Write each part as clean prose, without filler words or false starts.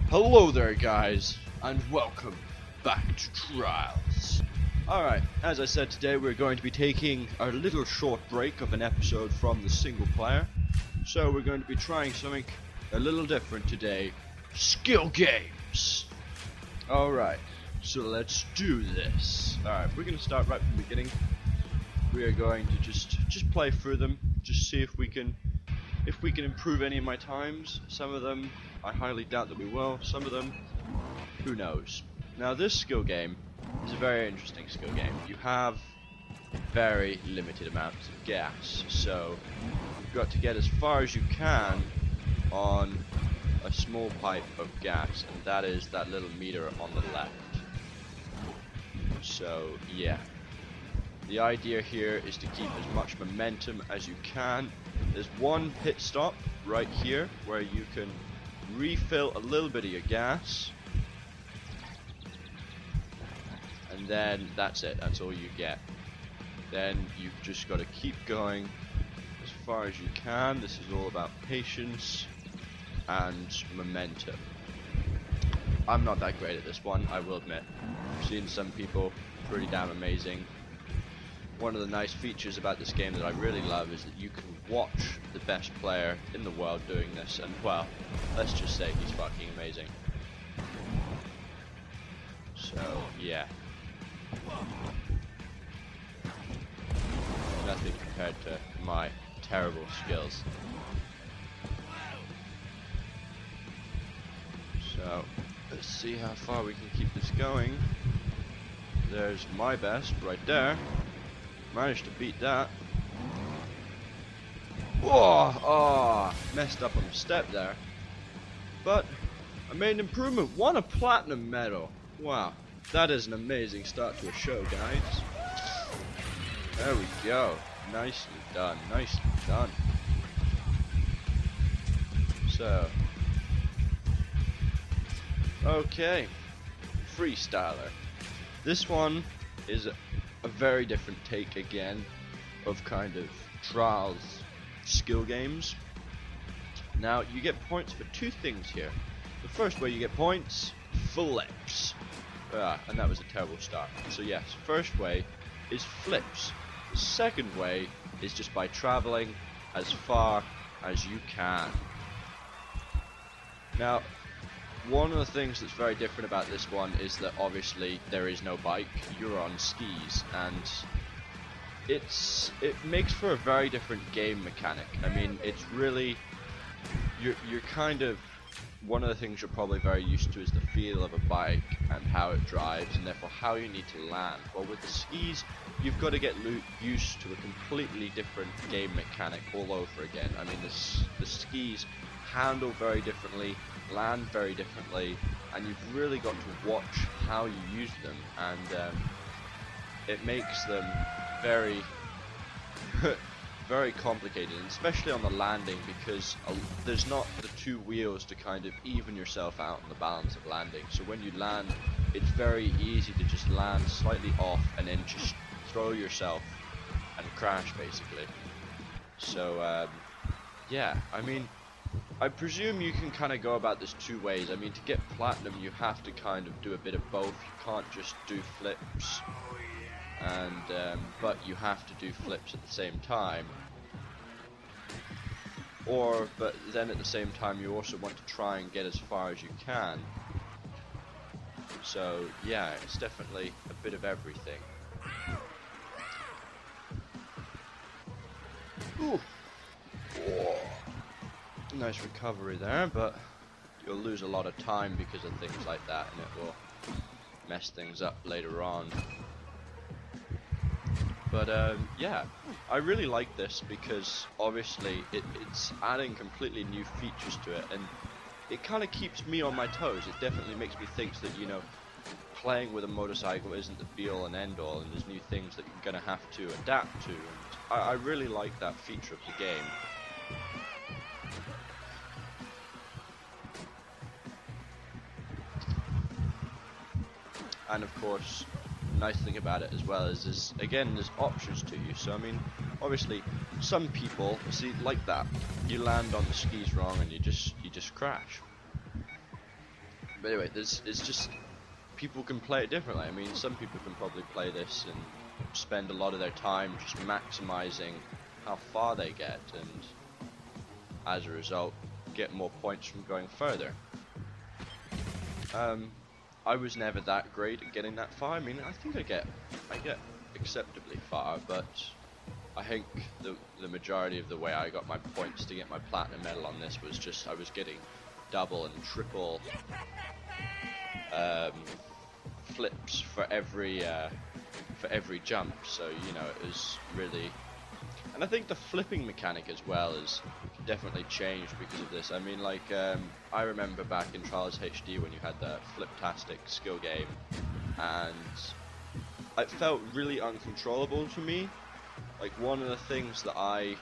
Hello there guys, and welcome back to Trials. Alright, as I said, today we're going to be taking a little short break of an episode from the single player. So we're going to be trying something a little different today, skill games. Alright, so let's do this. Alright, we're going to start right from the beginning. We are going to just play through them, just see if we can improve any of my times. Some of them I highly doubt that we will. Some of them, who knows. Now this skill game is a very interesting skill game. You have very limited amounts of gas, so you've got to get as far as you can on a small pipe of gas, and that is that little meter on the left. So yeah, the idea here is to keep as much momentum as you can. There's one pit stop right here where you can refill a little bit of your gas, and then that's it. That's all you get. Then you've just got to keep going as far as you can. This is all about patience and momentum. I'm not that great at this one, I will admit. I've seen some people pretty damn amazing. One of the nice features about this game that I really love is that you can watch the best player in the world doing this, and well, let's just say he's fucking amazing. So, yeah. Nothing compared to my terrible skills. So, let's see how far we can keep this going. There's my best right there. Managed to beat that. Oh, messed up on the step there. But I made an improvement. Won a platinum medal. Wow, that is an amazing start to a show, guys. There we go. Nicely done. Nicely done. So, okay, freestyler. This one is a very different take again of kind of Trials skill games. Now you get points for two things here. The first way you get points, flips. And that was a terrible start. So yes, first way is flips. The second way is just by traveling as far as you can. Now, one of the things that's very different about this one is that obviously there is no bike, you're on skis, and it makes for a very different game mechanic. I mean, it's really, you're kind of, one of the things you're probably very used to is the feel of a bike and how it drives, and therefore how you need to land. Well, with the skis, you've got to get used to a completely different game mechanic all over again. I mean, the skis handle very differently, land very differently, and you've really got to watch how you use them, and it makes them very very complicated, and especially on the landing, because there's not the two wheels to kind of even yourself out on the balance of landing. So when you land, it's very easy to just land slightly off and then just throw yourself and crash basically. So yeah, I mean, I presume you can kind of go about this two ways. I mean, to get platinum you have to kind of do a bit of both. You can't just do flips, and but you have to do flips at the same time. But then at the same time you also want to try and get as far as you can. So yeah, it's definitely a bit of everything. Ooh. Oh. Nice recovery there, but you'll lose a lot of time because of things like that, and it will mess things up later on. But yeah, I really like this because obviously it's adding completely new features to it, and it kind of keeps me on my toes. It definitely makes me think that, you know, playing with a motorcycle isn't the be all and end all, and there's new things that you're going to have to adapt to, and I really like that feature of the game. And of course, the nice thing about it as well is again, there's options to you. So I mean, obviously, some people see like that. You land on the skis wrong and you just crash. But anyway, it's just people can play it differently. I mean, some people can probably play this and spend a lot of their time just maximizing how far they get, and as a result, get more points from going further. I was never that great at getting that far. I mean, I think I get acceptably far, but I think the majority of the way I got my points to get my platinum medal on this was just I was getting double and triple flips for every jump. So you know, it was really, and I think the flipping mechanic as well has definitely changed because of this. I mean, like I remember back in Trials HD when you had the Fliptastic skill game, and it felt really uncontrollable to me. Like, one of the things that I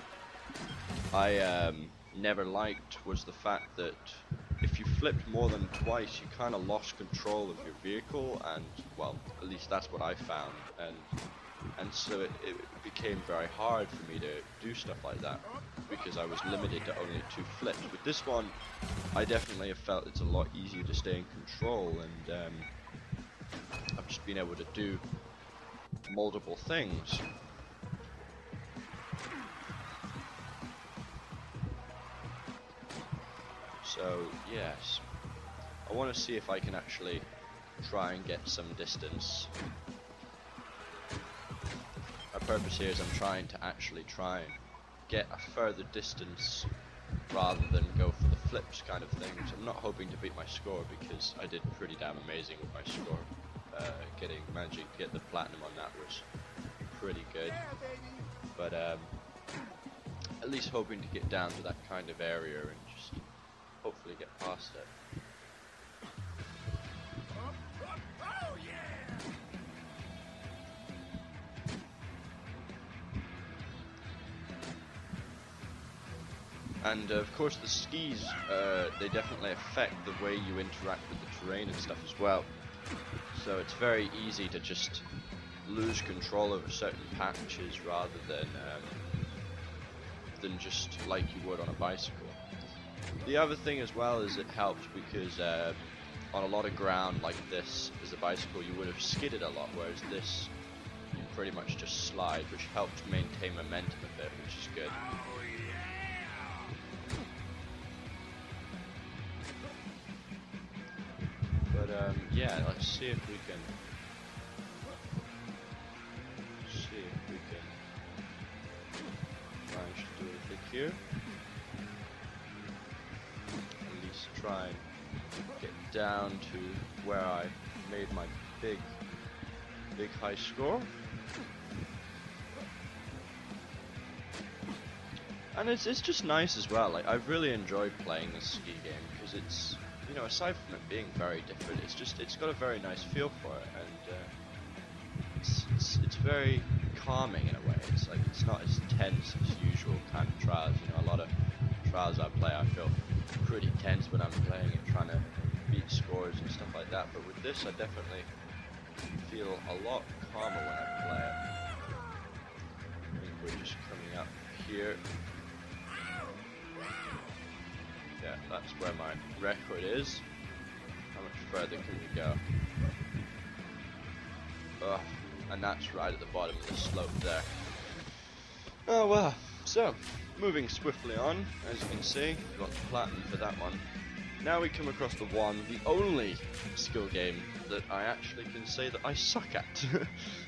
never liked was the fact that if you flipped more than twice, you kind of lost control of your vehicle, and well, at least that's what I found, and so it became very hard for me to do stuff like that because I was limited to only 2 flips. With this one, I definitely have felt it's a lot easier to stay in control, and I've just been able to do multiple things. So yes, I want to see if I can actually try and get some distance. My purpose here is I'm trying to actually try and get a further distance rather than go for the flips kind of thing. So I'm not hoping to beat my score because I did pretty damn amazing with my score. Managing to get the platinum on that was pretty good. But at least hoping to get down to that kind of area and just hopefully get past it. And of course the skis, they definitely affect the way you interact with the terrain and stuff as well. So it's very easy to just lose control over certain patches rather than just like you would on a bicycle. The other thing as well is it helps because on a lot of ground like this as a bicycle you would have skidded a lot, whereas this you pretty much just slide, which helps maintain momentum a bit, which is good. But yeah, let's see if we can manage to do anything here. At least try and get down to where I made my big high score. And it's just nice as well. Like, I've really enjoyed playing this ski game because it's, you know, aside from it being very different, it's got a very nice feel for it, and it's very calming in a way. It's like it's not as tense as usual kind of Trials. You know, a lot of Trials I play, I feel pretty tense when I'm playing it, trying to beat scores and stuff like that. But with this, I definitely feel a lot calmer when I play it. I think we're just coming up here. Yeah, that's where my record is. How much further can we go? Ugh, and that's right at the bottom of the slope there. Oh well, so, moving swiftly on, as you can see, we got the platinum for that one. Now we come across the only skill game that I actually can say that I suck at,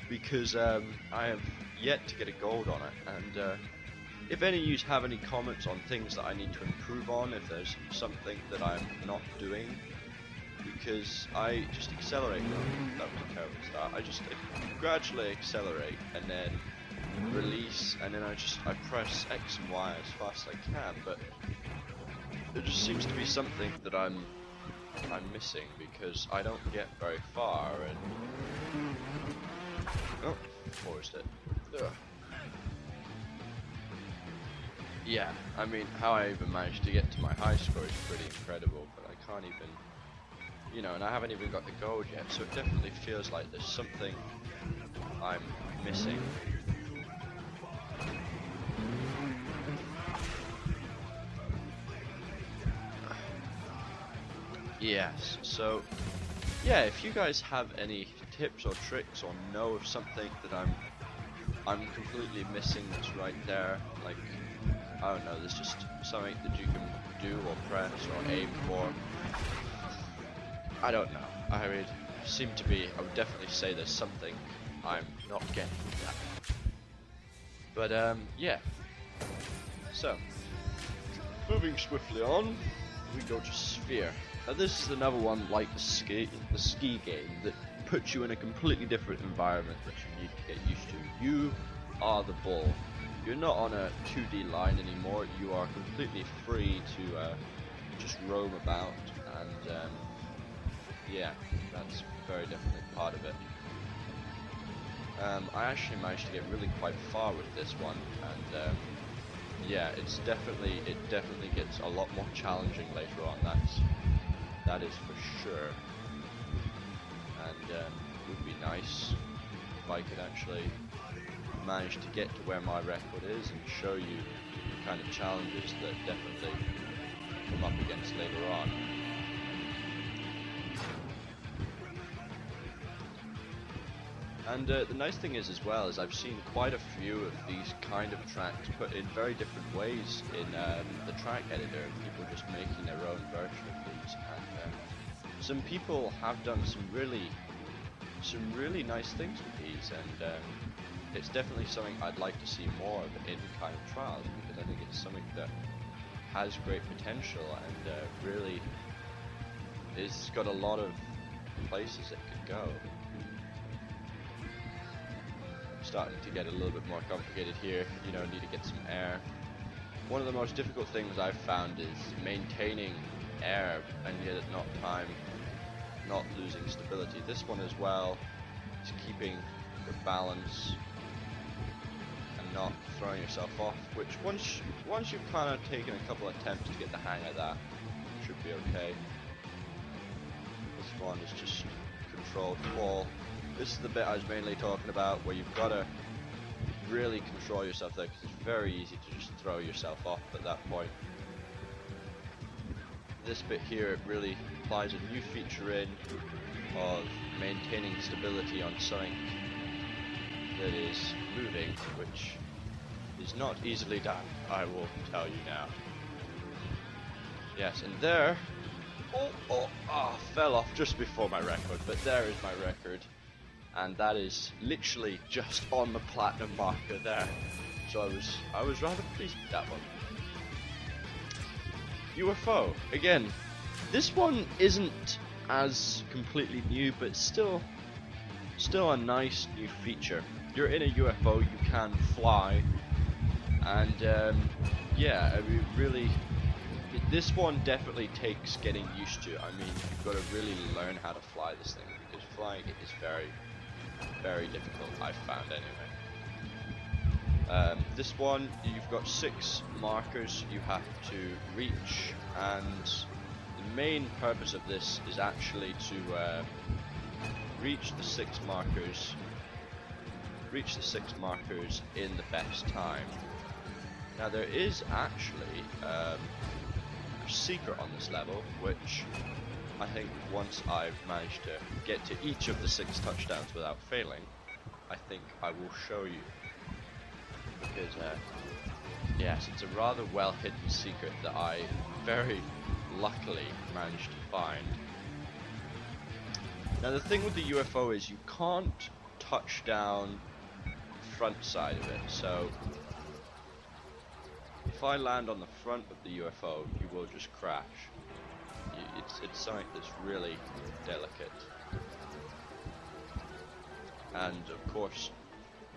because I have yet to get a gold on it, and if any of you have any comments on things that I need to improve on, if there's something that I'm not doing, because I just accelerate. That was a terrible start. I just gradually accelerate and then release, and then I press X and Y as fast as I can, but there just seems to be something that I'm missing because I don't get very far, and oh, forced it. Ugh. Yeah, I mean, how I even managed to get to my high score is pretty incredible, but I can't even, you know, and I haven't even got the gold yet, so it definitely feels like there's something I'm missing. Yes, so yeah, if you guys have any tips or tricks or know of something that I'm completely missing that's right there, like I don't know, there's just something that you can do or press or aim for. I don't know. I would I would definitely say there's something I'm not getting with that. But yeah. So moving swiftly on, we go to Sphere. Now this is another one like the ski game that puts you in a completely different environment that you need to get used to. You are the ball. You're not on a 2D line anymore. You are completely free to just roam about, and yeah, that's very definitely part of it. I actually managed to get really quite far with this one, and yeah, it definitely gets a lot more challenging later on. That is for sure. And it would be nice if I could actually manage to get to where my record is and show you the kind of challenges that definitely come up against later on. And the nice thing is as well is I've seen quite a few of these kind of tracks put in very different ways in the track editor, and people just making their own version of these. And some people have done some really nice things with these, and it's definitely something I'd like to see more of in kind of trials, because I think it's something that has great potential and really is got a lot of places it could go. Starting to get a little bit more complicated here. You know, need to get some air. One of the most difficult things I've found is maintaining air and yet at not losing stability. This one as well is keeping your balance and not throwing yourself off, which once you've kind of taken a couple attempts to get the hang of that, should be okay. This one is just controlled fall. This is the bit I was mainly talking about, where you've got to really control yourself there, because it's very easy to just throw yourself off at that point. This bit here, it really applies a new feature in of maintaining stability on something that is moving, which is not easily done, I will tell you now. Yes, and there, fell off just before my record, but there is my record. And that is literally just on the platinum marker there. So I was rather pleased with that one. UFO, again, this one isn't as completely new, but still a nice new feature. You're in a UFO, you can fly, and yeah, I mean, really, this one definitely takes getting used to. I mean, you've got to really learn how to fly this thing, because flying it is very difficult, I've found anyway. This one, you've got 6 markers you have to reach, and the main purpose of this is actually to reach the 6 markers in the best time. Now there is actually a secret on this level, which I think once I've managed to get to each of the 6 touchdowns without failing, I think I will show you. Because, yes, it's a rather well hidden secret that I very luckily managed to find. Now the thing with the UFO is you can't touch down the front side of it, so if I land on the front of the UFO, you will just crash. It's something that's really delicate. And of course,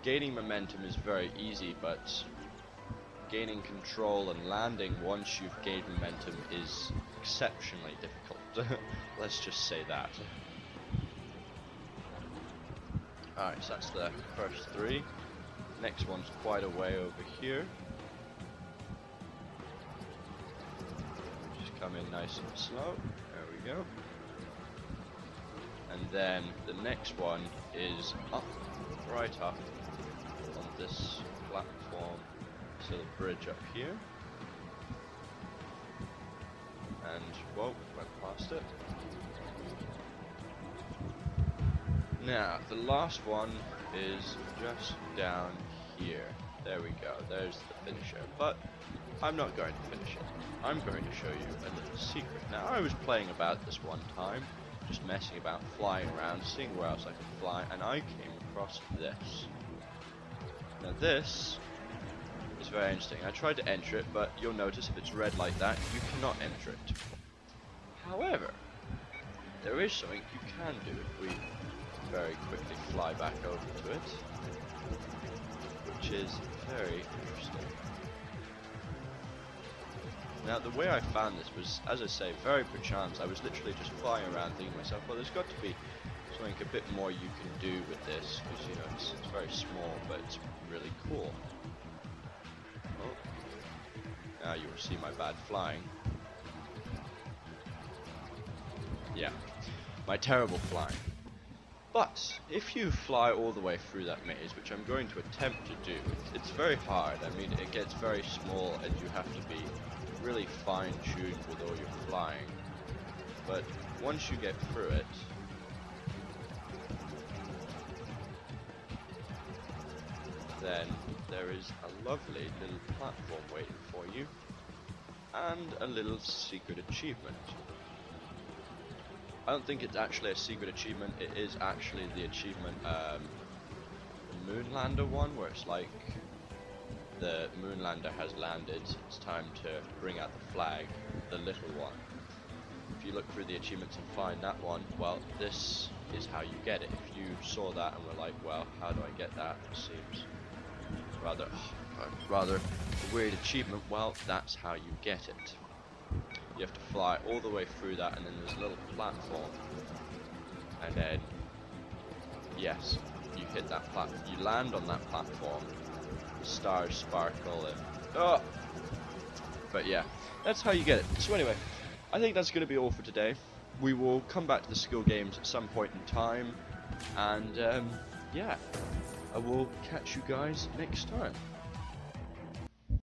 gaining momentum is very easy, but gaining control and landing once you've gained momentum is exceptionally difficult. Let's just say that. Alright, so that's the first 3. Next one's quite a way over here. Just come in nice and slow. There we go. And then the next one is up, right up on this platform, so the bridge up here. And, whoa, went past it. Now, the last one is just down here. There we go, there's the finisher. But I'm not going to finish it. I'm going to show you a little secret. Now, I was playing about this one time, just messing about, flying around, seeing where else I could fly, and I came across this. Now this is very interesting. I tried to enter it, but you'll notice if it's red like that, you cannot enter it. However, there is something you can do if we very quickly fly back over to it, which is very interesting. Now the way I found this was, as I say, very perchance. I was literally just flying around thinking to myself, well, there's got to be something a bit more you can do with this, because you know it's very small, but it's really cool. Oh, now you will see my bad flying. Yeah, my terrible flying. But if you fly all the way through that maze, which I'm going to attempt to do, it's very hard. I mean, it gets very small, and you have to be really fine-tuned with all your flying. But once you get through it, then there is a lovely little platform waiting for you, and a little secret achievement. I don't think it's actually a secret achievement, it is actually the achievement, the Moonlander one, where it's like, the Moonlander has landed, it's time to bring out the flag, the little one. If you look through the achievements and find that one, well, this is how you get it. If you saw that and were like, well, how do I get that? It seems rather a weird achievement. Well, that's how you get it. You have to fly all the way through that, and then there's a little platform, and then yes, you hit that platform, you land on that platform, stars sparkle, and but yeah, that's how you get it. So anyway, I think that's going to be all for today. We will come back to the skill games at some point in time, and yeah, I will catch you guys next time.